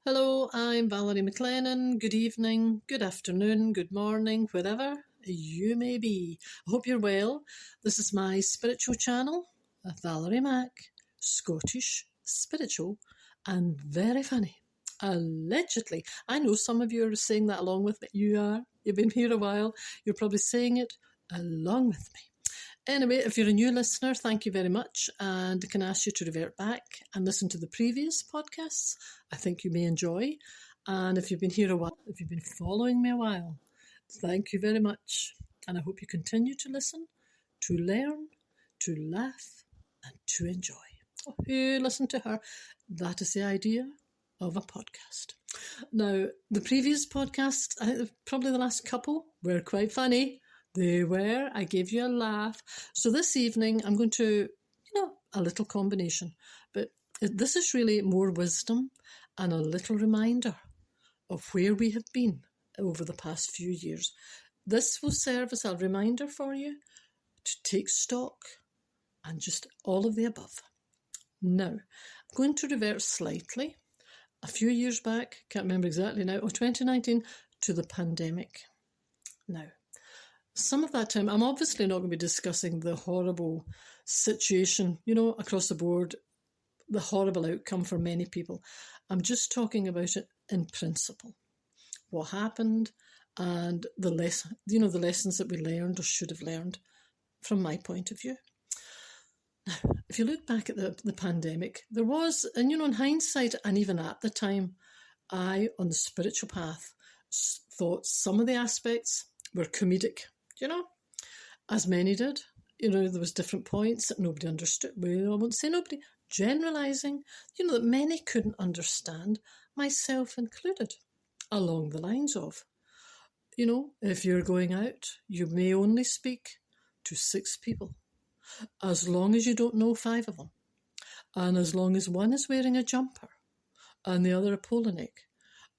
Hello, I'm Valerie McLennan. Good evening, good afternoon, good morning, wherever you may be. I hope you're well. This is my spiritual channel, Valerie Mac, Scottish, spiritual, and very funny. Allegedly. I know some of you are saying that along with me. You are. You've been here a while. You're probably saying it along with me. Anyway, if you're a new listener, thank you very much, and I can ask you to revert back and listen to the previous podcasts. I think you may enjoy. And if you've been here a while, if you've been following me a while, thank you very much. And I hope you continue to listen, to learn, to laugh, and to enjoy. Oh, who listened to her? That is the idea of a podcast. Now, the previous podcasts, I think probably the last couple, were quite funny. They were. I gave you a laugh. So this evening, I'm going to, a little combination. But this is really more wisdom and a little reminder of where we have been over the past few years. This will serve as a reminder for you to take stock and just all of the above. Now, I'm going to revert slightly. A few years back, can't remember exactly now, 2019, to the pandemic. Now, some of that time, I'm obviously not going to be discussing the horrible situation, across the board, the horrible outcome for many people. I'm just talking about it in principle. What happened and the lessons that we learned or should have learned from my point of view. Now, if you look back at the pandemic, there was, and in hindsight, and even at the time, I, on the spiritual path, thought some of the aspects were comedic. As many did. There was different points that nobody understood. Well, I won't say nobody. Generalising, that many couldn't understand, myself included, along the lines of, if you're going out, you may only speak to 6 people, as long as you don't know 5 of them, and as long as one is wearing a jumper and the other a polo neck.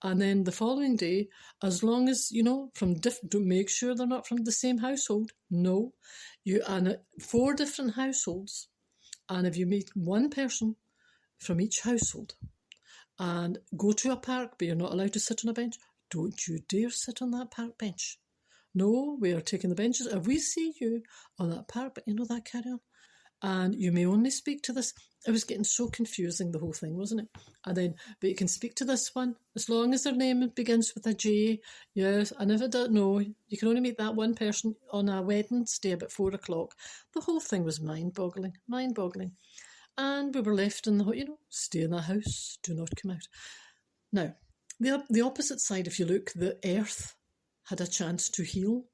And then the following day, as long as, from to make sure they're not from the same household. No. And 4 different households. And if you meet one person from each household and go to a park, but you're not allowed to sit on a bench, don't you dare sit on that park bench. No, we are taking the benches. If we see you on that park, but that carry on. And you may only speak to this. It was getting so confusing, the whole thing, wasn't it? And then, but you can speak to this one, as long as their name begins with a J. Yes, and if it doesn't, no, you can only meet that one person on a Wednesday about 4 o'clock. The whole thing was mind-boggling. And we were left in stay in the house, do not come out. Now, the opposite side, if you look, the earth had a chance to heal.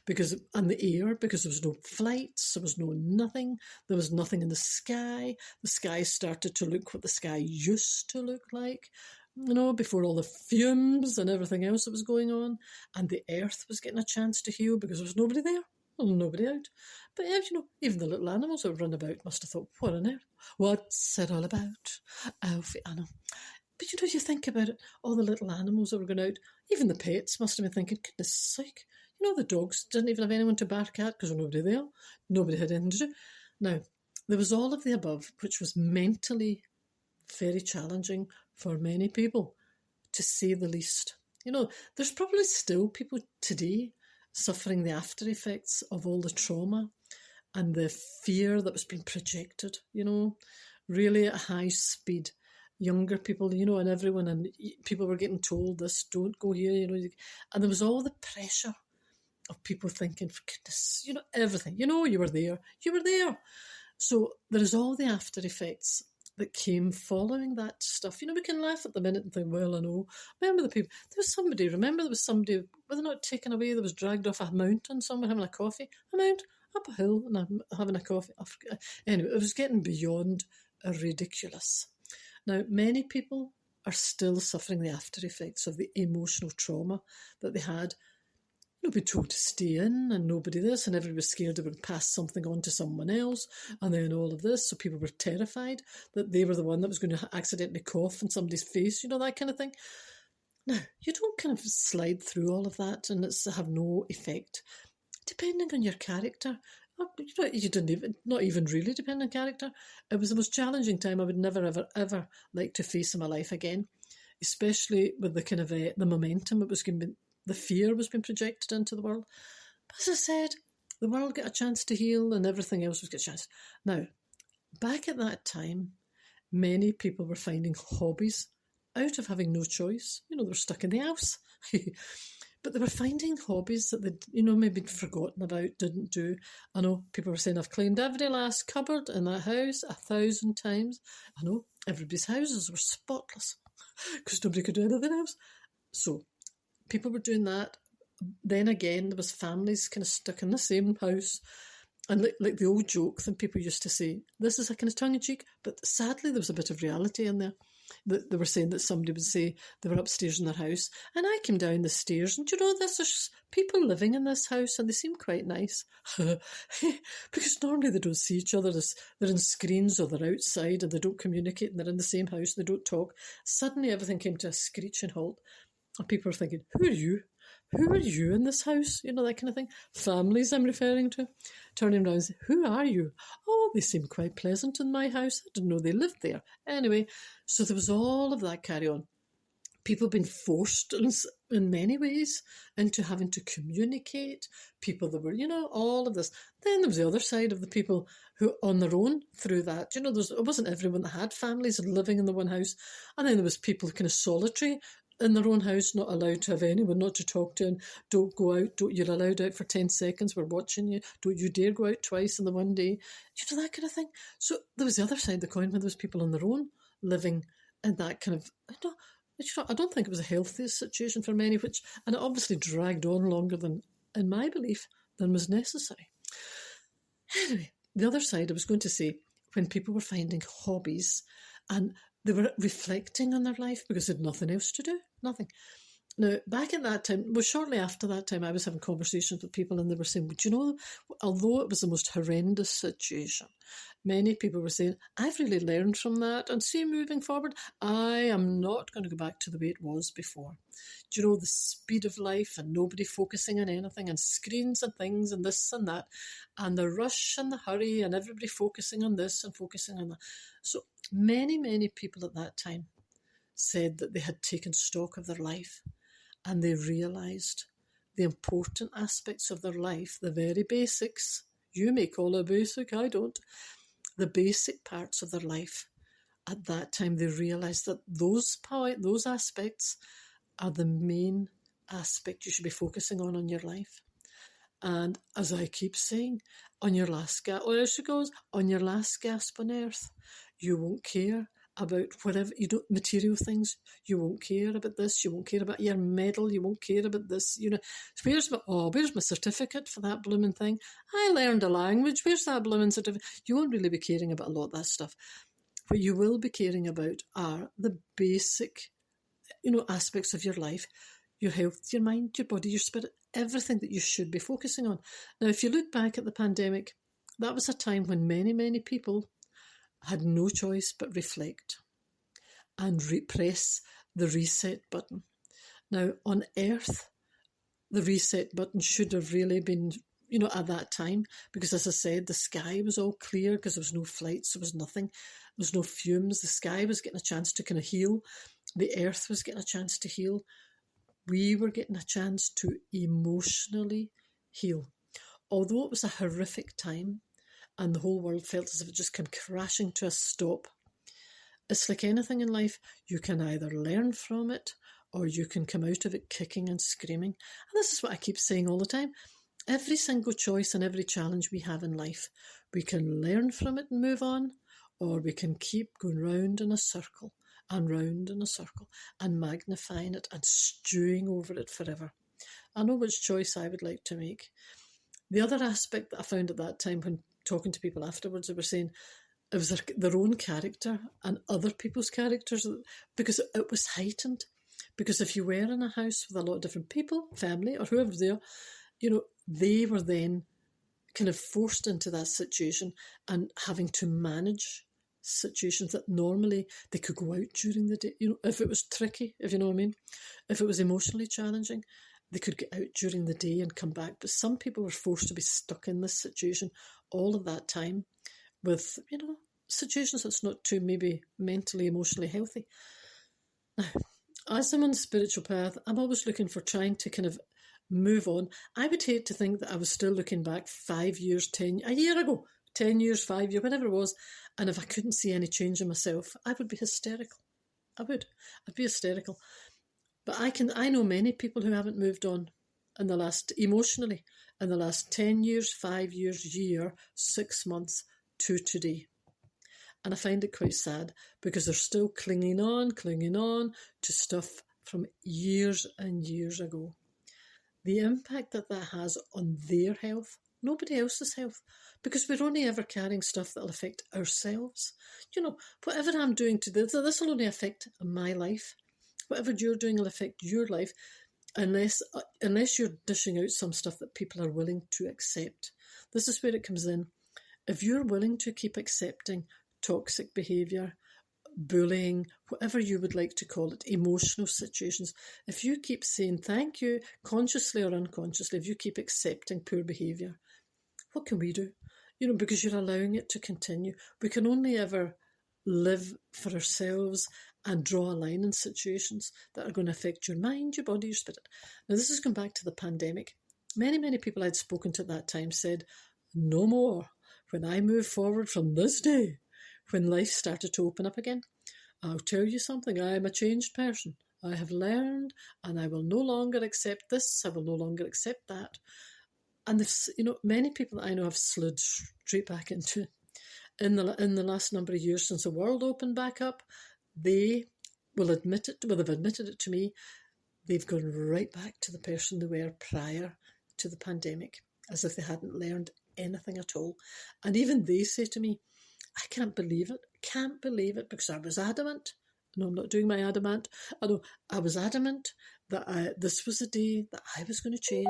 Because the air, because there was no flights, there was no nothing, there was nothing in the sky. The sky started to look what the sky used to look like, before all the fumes and everything else that was going on. And the earth was getting a chance to heal because there was nobody there, nobody out. But even the little animals that run about must have thought, what on earth? What's it all about? Alfie Anna. But you think about it, all the little animals that were going out, even the pets must have been thinking, goodness sake, the dogs didn't even have anyone to bark at because there was nobody there. Nobody had anything to do. Now, there was all of the above, which was mentally very challenging for many people, to say the least. There's probably still people today suffering the after effects of all the trauma and the fear that was being projected, really at high speed. Younger people, and everyone, and people were getting told this, don't go here, and there was all the pressure of people thinking, for goodness, everything, you were there. So there is all the after effects that came following that stuff. We can laugh at the minute and think, well, I know. Remember the people, there was somebody, were they not taken away, that was dragged off a mountain somewhere having a coffee, up a hill and having a coffee. Anyway, it was getting beyond ridiculous. Now, many people are still suffering the after effects of the emotional trauma that they had. Nobody told to stay in, and nobody this, and everybody was scared they would pass something on to someone else, and then all of this. So people were terrified that they were the one that was going to accidentally cough in somebody's face, that kind of thing. Now, you don't kind of slide through all of that and it's have no effect. Depending on your character, you didn't even, not even really depending on character. It was the most challenging time I would never, ever, ever like to face in my life again. especially with the kind of the momentum it was going to be, the fear was being projected into the world. But as I said, the world got a chance to heal and everything else was get a chance. Now, back at that time, many people were finding hobbies out of having no choice. They were stuck in the house. But they were finding hobbies that they'd, maybe forgotten about, didn't do. I know people were saying, I've cleaned every last cupboard in that house 1,000 times. I know everybody's houses were spotless because nobody could do anything else. So people were doing that. Then again, there was families kind of stuck in the same house. And like the old joke that people used to say, this is a kind of tongue-in-cheek, but sadly there was a bit of reality in there. They were saying that somebody would say they were upstairs in their house and I came down the stairs and there's people living in this house and they seem quite nice. Because normally they don't see each other. They're in screens or they're outside and they don't communicate and they're in the same house, they don't talk. Suddenly everything came to a screeching halt and people were thinking, who are you? Who are you in this house? That kind of thing. Families I'm referring to. Turning around and saying, who are you? Oh, they seem quite pleasant in my house. I didn't know they lived there. Anyway, so there was all of that carry on. People being forced in many ways into having to communicate. People that were, all of this. Then there was the other side of the people who on their own through that. It wasn't everyone that had families and living in the one house. And then there was people kind of solitary in their own house, not allowed to have anyone, not to talk to, and don't go out, you're allowed out for 10 seconds, we're watching you, don't you dare go out twice in the one day, that kind of thing. So there was the other side of the coin when there was people on their own living in that kind of, I don't think it was the healthiest situation for many, and it obviously dragged on longer than, in my belief, than was necessary. Anyway, the other side, I was going to say, when people were finding hobbies and they were reflecting on their life because they had nothing else to do. Nothing. Now, back at that time, shortly after that time, I was having conversations with people and they were saying, although it was the most horrendous situation, many people were saying, I've really learned from that and see, moving forward, I am not going to go back to the way it was before. The speed of life and nobody focusing on anything and screens and things and this and that and the rush and the hurry and everybody focusing on this and focusing on that. So many people at that time said that they had taken stock of their life and they realised the important aspects of their life, the very basics. You may call it basic, I don't. The basic parts of their life. At that time, they realised that those aspects are the main aspect you should be focusing on your life. And as I keep saying, on your last gasp on earth, you won't care about whatever, material things. You won't care about this. You won't care about your medal. You won't care about this. Where's my certificate for that blooming thing? I learned a language. Where's that blooming certificate? You won't really be caring about a lot of that stuff. What you will be caring about are the basic, aspects of your life, your health, your mind, your body, your spirit, everything that you should be focusing on. Now, if you look back at the pandemic, that was a time when many people had no choice but reflect and press the reset button. Now, on Earth, the reset button should have really been, at that time, because as I said, the sky was all clear because there was no flights, there was nothing, there was no fumes. The sky was getting a chance to kind of heal. The Earth was getting a chance to heal. We were getting a chance to emotionally heal. Although it was a horrific time, and the whole world felt as if it just came crashing to a stop. It's like anything in life, you can either learn from it or you can come out of it kicking and screaming. And this is what I keep saying all the time. Every single choice and every challenge we have in life, we can learn from it and move on, or we can keep going round in a circle and round in a circle and magnifying it and stewing over it forever. I know which choice I would like to make. The other aspect that I found at that time when talking to people afterwards, they were saying it was their own character and other people's characters, because it was heightened. Because if you were in a house with a lot of different people, family or whoever they are, they were then kind of forced into that situation and having to manage situations that normally they could go out during the day. If it was tricky, if you know what I mean, if it was emotionally challenging, they could get out during the day and come back. But some people were forced to be stuck in this situation all of that time with, situations that's not too maybe mentally, emotionally healthy. Now, as I'm on the spiritual path, I'm always looking for trying to kind of move on. I would hate to think that I was still looking back 5 years, a year ago, 10 years, 5 years, whatever it was, and if I couldn't see any change in myself, I would be hysterical. I'd be hysterical. But I know many people who haven't moved on emotionally, in the last 10 years, 5 years, year, 6 months to today. And I find it quite sad because they're still clinging on to stuff from years and years ago. The impact that has on their health, nobody else's health, because we're only ever carrying stuff that will affect ourselves. Whatever I'm doing today, this will only affect my life. Whatever you're doing will affect your life, unless you're dishing out some stuff that people are willing to accept. This is where it comes in. If you're willing to keep accepting toxic behaviour, bullying, whatever you would like to call it, emotional situations, if you keep saying thank you, consciously or unconsciously, if you keep accepting poor behaviour, what can we do? Because you're allowing it to continue. We can only ever live for ourselves and draw a line in situations that are going to affect your mind, your body, your spirit. Now, this has come back to the pandemic. Many, many people I'd spoken to at that time said, no more. When I move forward from this day, when life started to open up again, I'll tell you something, I am a changed person. I have learned, and I will no longer accept this, I will no longer accept that. And many people that I know have slid straight back into it. In the last number of years since the world opened back up, they will admit it, they've admitted it to me, they've gone right back to the person they were prior to the pandemic, as if they hadn't learned anything at all. And even they say to me, I can't believe it, because I was adamant. No, I'm not doing my adamant. I was adamant that this was the day that I was going to change.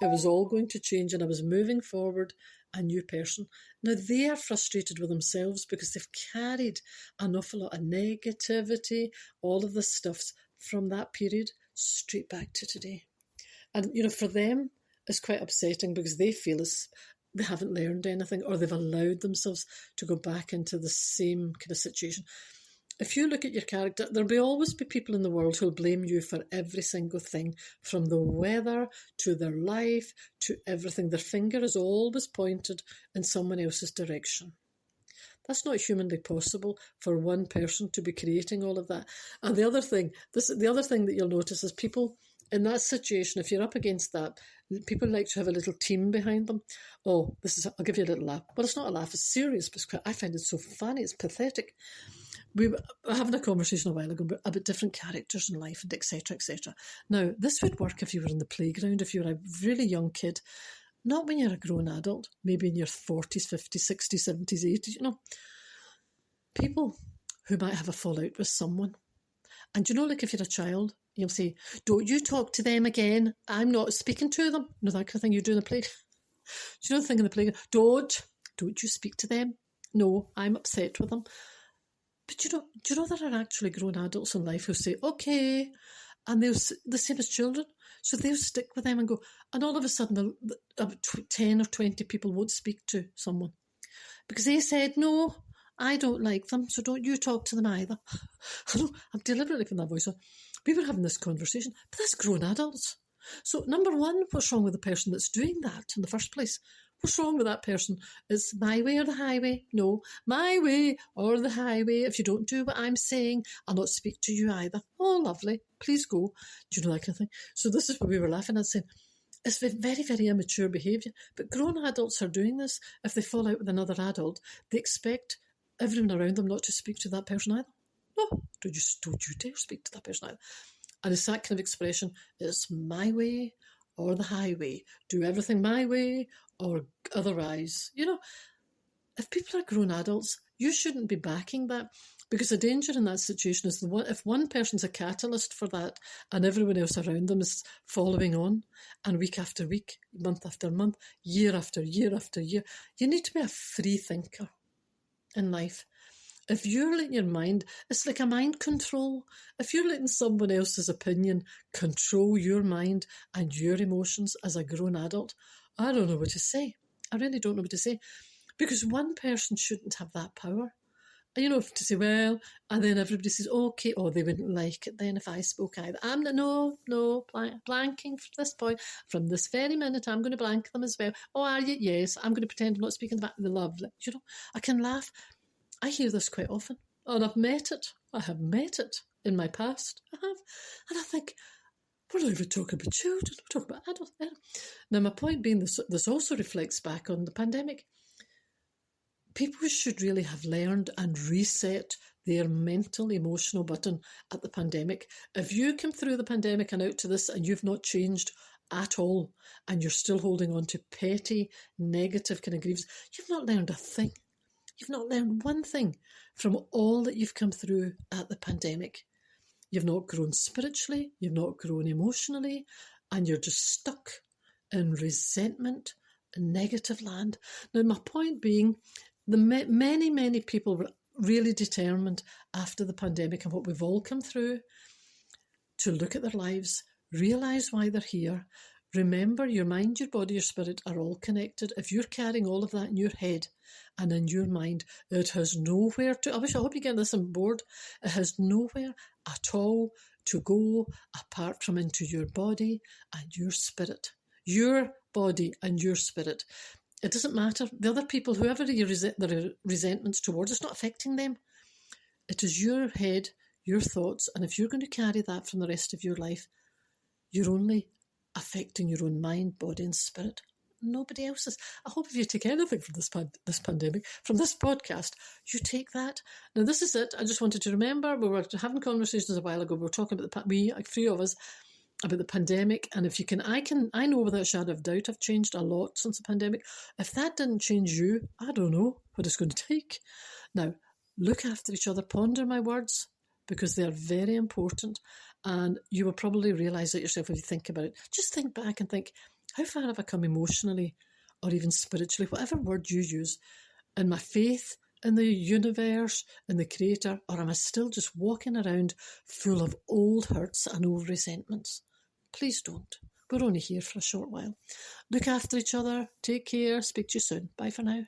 It was all going to change, and I was moving forward a new person. Now, they are frustrated with themselves because they've carried an awful lot of negativity, all of this stuff from that period straight back to today. And, for them, it's quite upsetting because they feel as they haven't learned anything, or they've allowed themselves to go back into the same kind of situation. If you look at your character, there'll always be people in the world who'll blame you for every single thing, from the weather to their life to everything. Their finger is always pointed in someone else's direction. That's not humanly possible for one person to be creating all of that. And the other thing that you'll notice is people in that situation, if you're up against that, people like to have a little team behind them. Oh, I'll give you a little laugh. Well, it's not a laugh, it's serious, because I find it so funny, it's pathetic. We were having a conversation a while ago about different characters in life, and etc., etc. Now, this would work if you were in the playground, if you were a really young kid, not when you're a grown adult, maybe in your 40s, 50s, 60s, 70s, 80s, People who might have a fallout with someone. And like if you're a child, you'll say, don't you talk to them again, I'm not speaking to them. That kind of thing you do in the playground. Do the thing in the playground? Don't you speak to them. No, I'm upset with them. But do you know there are actually grown adults in life who say, okay, and they'll the same as children. So they'll stick with them and go, and all of a sudden 10 or 20 people won't speak to someone because they said, no, I don't like them, so don't you talk to them either. I'm deliberately putting that voice on. We were having this conversation, but that's grown adults. So number one, what's wrong with the person that's doing that in the first place? What's wrong with that person? It's my way or the highway. No, my way or the highway. If you don't do what I'm saying, I'll not speak to you either. Oh, lovely. Please go. Do you know that kind of thing? So this is what we were laughing at, saying, it's very, very immature behaviour. But grown adults are doing this. If they fall out with another adult, they expect everyone around them not to speak to that person either. No, don't you dare speak to that person either. And it's that kind of expression, it's my way or the highway. Do everything my way or otherwise. If people are grown adults, you shouldn't be backing that, because the danger in that situation is if one person's a catalyst for that and everyone else around them is following on, and week after week, month after month, year after year after year, you need to be a free thinker in life. If you're letting your mind, it's like a mind control. If you're letting someone else's opinion control your mind and your emotions as a grown adult, I don't know what to say. I really don't know what to say. Because one person shouldn't have that power. to say, well, and then everybody says, okay, they wouldn't like it then if I spoke either. I'm blanking from this point. From this very minute, I'm going to blank them as well. Oh, are you? Yes, I'm going to pretend I'm not speaking about the lovely. I can laugh. I hear this quite often, and I've met it. I have met it in my past. I have. And I think, we're not even talking about children, we're talking about adults. Now, my point being, this also reflects back on the pandemic. People should really have learned and reset their mental, emotional button at the pandemic. If you come through the pandemic and out to this and you've not changed at all, and you're still holding on to petty, negative kind of griefs, you've not learned a thing. You've not learned one thing from all that you've come through at the pandemic. You've not grown spiritually, you've not grown emotionally, and you're just stuck in resentment and negative land. Now, my point being, many, many people were really determined after the pandemic and what we've all come through to look at their lives, realise why they're here. Remember, your mind, your body, your spirit are all connected. If you're carrying all of that in your head and in your mind, it has nowhere to... I hope you get this on board. It has nowhere at all to go apart from into your body and your spirit. Your body and your spirit. It doesn't matter. The other people, whoever the resentments towards, it's not affecting them. It is your head, your thoughts, and if you're going to carry that from the rest of your life, you're only affecting your own mind, body and spirit. Nobody else's. I hope if you take anything from this pandemic, from this podcast, you take that. Now, this is it. I just wanted to remember, we were having conversations a while ago. We were talking about three of us, about the pandemic. And if you can, I know without a shadow of doubt, I've changed a lot since the pandemic. If that didn't change you, I don't know what it's going to take. Now, look after each other. Ponder my words, because they're very important. And you will probably realise that yourself if you think about it. Just think back and think, how far have I come emotionally or even spiritually, whatever word you use, in my faith in the universe, in the Creator, or am I still just walking around full of old hurts and old resentments? Please don't. We're only here for a short while. Look after each other. Take care. Speak to you soon. Bye for now.